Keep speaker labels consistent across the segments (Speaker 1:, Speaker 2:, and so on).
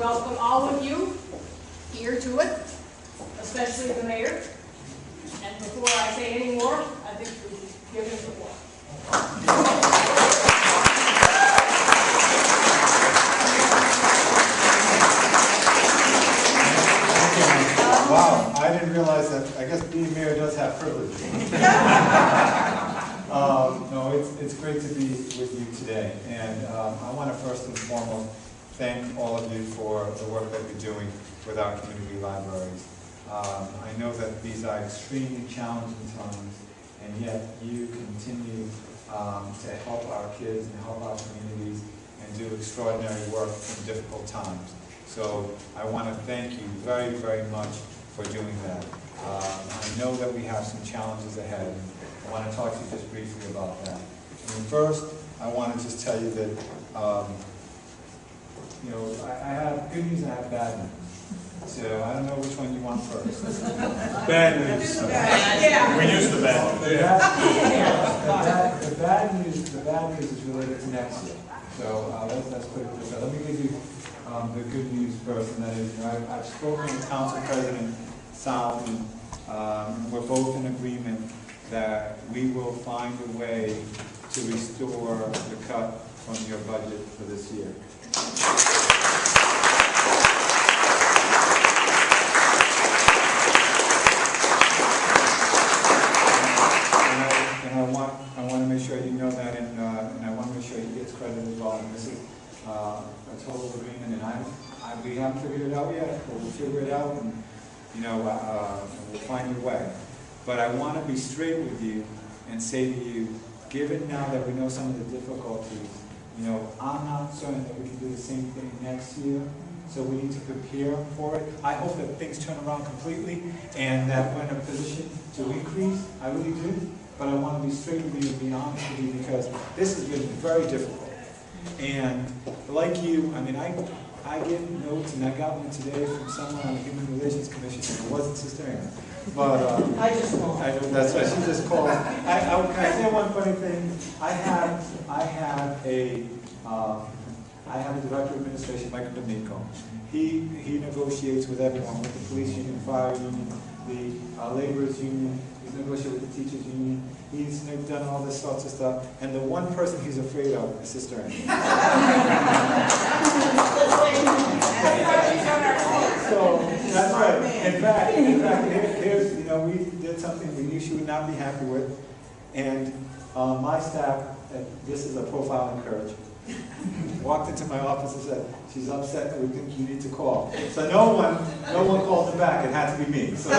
Speaker 1: welcome all of you here to it, especially the mayor. And before I say any more, I think we should give him the floor.
Speaker 2: Wow, I didn't realize that. I guess being mayor does have privilege. No, it's great to be with you today, and I want to first and foremost thank all of you for the work that you're doing with our community libraries. I know that these are extremely challenging times, and yet you continue to help our kids and help our communities and do extraordinary work in difficult times. So I want to thank you very, very much for doing that. I know that we have some challenges ahead, and I want to talk to you just briefly about that. I mean, first, I want to just tell you that, I have good news and I have bad news. So I don't know which one you want first.
Speaker 3: Bad news.
Speaker 1: Yeah.
Speaker 3: We use the bad news.
Speaker 2: The bad news is related to next year. So let's put it this way. Let me give you the good news first, and that is, I've spoken with Council President Solomon. We're both in agreement that we will find a way to restore the cut from your budget for this year. I want to make sure you know that, and I want to make sure he gets credit as well. And this is a total agreement, and we haven't figured it out yet, but we'll figure it out, and we'll find a way. But I want to be straight with you and say to you, given now that we know some of the difficulties, I'm not certain that we can do the same thing next year. So we need to prepare for it. I hope that things turn around completely and that we're in a position to increase. I really do. But I want to be straight with you and be honest with you, because this has been very difficult. And like you, I get notes, and I got one today from someone on the Human Relations Commission, and it wasn't Sister Ann. But
Speaker 1: I just called.
Speaker 2: That's right. She just called. Can I say one funny thing? I have a director of administration, Michael D'Amico. He negotiates with everyone, with the police union, fire union, the laborers union. He's negotiated with the teachers union. He's done all this sorts of stuff. And the one person he's afraid of is Sister Ann. So that's right. In fact, here's, we did something we knew she would not be happy with. And my staff, this is a profile in courage, walked into my office and said, she's upset that we think you need to call. So no one called her back. It had to be me. So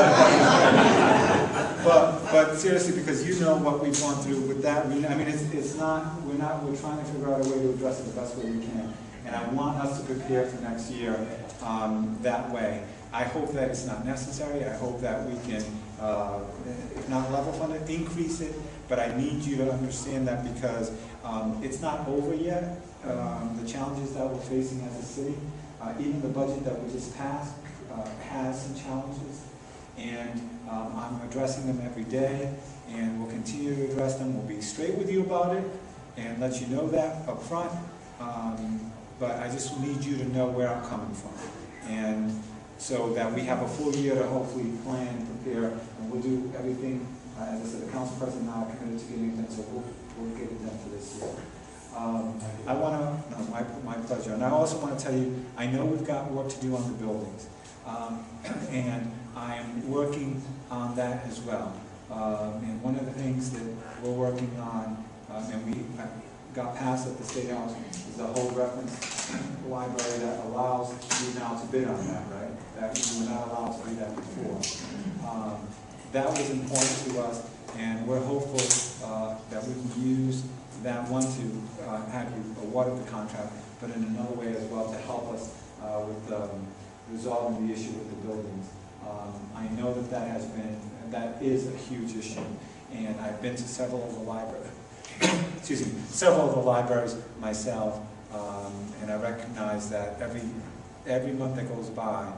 Speaker 2: but seriously, because you know what we've gone through with that. We're trying to figure out a way to address it the best way we can. And I want us to prepare for next year that way. I hope that it's not necessary. I hope that we can, if not level fund it, increase it. But I need you to understand that, because it's not over yet. The challenges that we're facing as a city, even the budget that we just passed has some challenges. And I'm addressing them every day, and we'll continue to address them. We'll be straight with you about it and let you know that up front. But I just need you to know where I'm coming from. And so that we have a full year to hopefully plan and prepare, and we'll do everything. As I said, the council president and I are committed to getting it done, so we'll get it done for this year. My pleasure. And I also want to tell you, I know we've got work to do on the buildings, and I am working on that as well. And one of the things that we're working on, and we got passed at the State House, is the whole reference library that allows you now to bid on that, right? That you were not allowed to do that before. That was important to us, and we're hopeful that we can use that one to have you awarded the contract, but in another way as well to help us with resolving the issue with the buildings. I know that is a huge issue, and I've been to several of the libraries. Several of the libraries myself, and I recognize that every month that goes by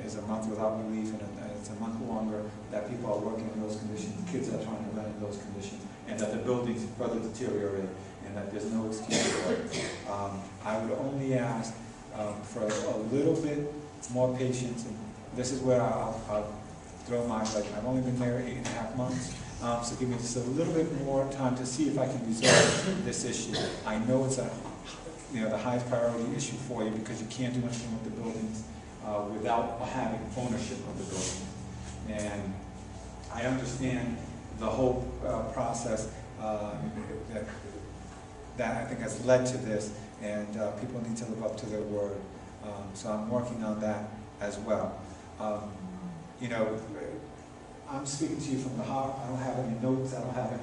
Speaker 2: is a month without relief, and it's a month longer that people are working in those conditions, kids are trying to run in those conditions, and that the buildings further deteriorate, and that there's no excuse for it. I would only ask for a little bit more patience, and this is where I'll throw my, like, I've only been there 8.5 months, so give me just a little bit more time to see if I can resolve this issue. I know it's the highest priority issue for you, because you can't do anything with the buildings without having ownership of the building. And I understand the whole process that I think has led to this, and people need to live up to their word. So I'm working on that as well. I'm speaking to you from the heart. I don't have any notes. I don't have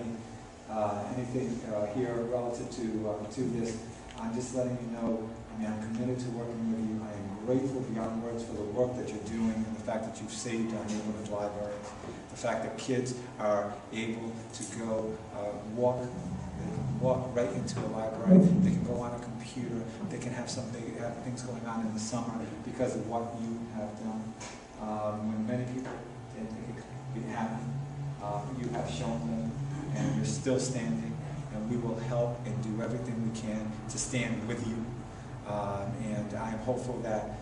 Speaker 2: anything here relative to this. I'm just letting you know, I'm committed to working with you. I am grateful beyond words for the work that you're doing, and the fact that you've saved our neighborhood libraries, the fact that kids are able to go walk right into a library. They can go on a computer. They can have things going on in the summer because of what you have done. When many people didn't think it could happen, you have shown them, and you're still standing, and we will help and do everything we can to stand with you. And I'm hopeful that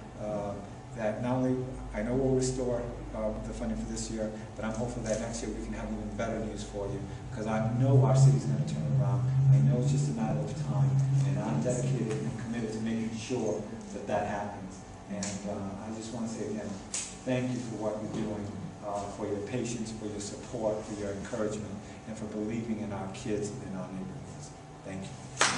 Speaker 2: not only, I know we'll restore the funding for this year, but I'm hopeful that next year we can have even better news for you, because I know our city's going to turn around. I know it's just a matter of time, and I'm dedicated and committed to making sure that that happens. And I just want to say again, thank you for what you're doing, for your patience, for your support, for your encouragement, and for believing in our kids and our neighborhoods. Thank you.